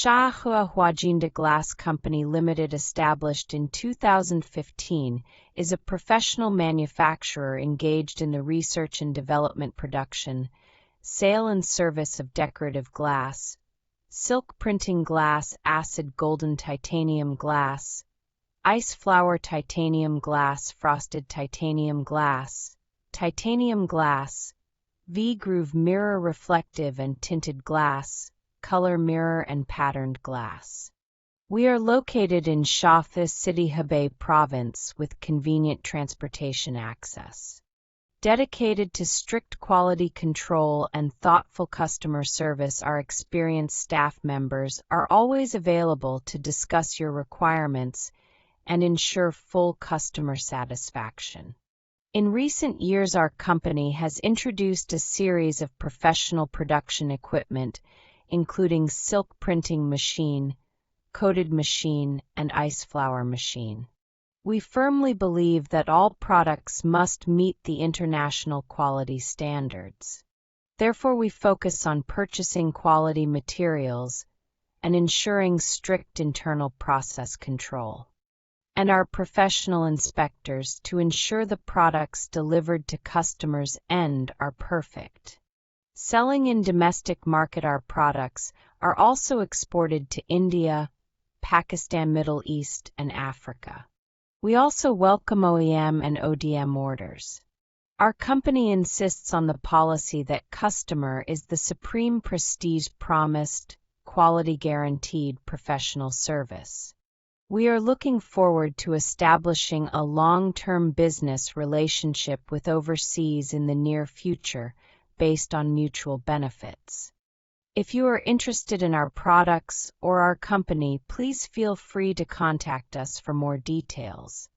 Huajingde Glass Company Limited, established in 2015, is a professional manufacturer engaged in the research and development, production, sale and service of decorative glass, silk printing glass, acid golden titanium glass, ice flower titanium glass, frosted titanium glass, V-groove mirror, reflective and tinted glass, color mirror and patterned glass. We are located in Shafis City, Hebei Province, with convenient transportation access. Dedicated to strict quality control and thoughtful customer service, our experienced staff members are always available to discuss your requirements and ensure full customer satisfaction. In recent years, our company has introduced a series of professional production equipment, including silk printing machine, coated machine, and ice flower machine. We firmly believe that all products must meet the international quality standards. Therefore, we focus on purchasing quality materials and ensuring strict internal process control, and our professional inspectors to ensure the products delivered to customers' end are perfect. Selling in domestic market, our products are also exported to India, Pakistan, Middle East, and Africa. We also welcome OEM and ODM orders. Our company insists on the policy that customer is the supreme prestige, promised, quality guaranteed professional service. We are looking forward to establishing a long-term business relationship with overseas in the near future, based on mutual benefits. If you are interested in our products or our company, please feel free to contact us for more details.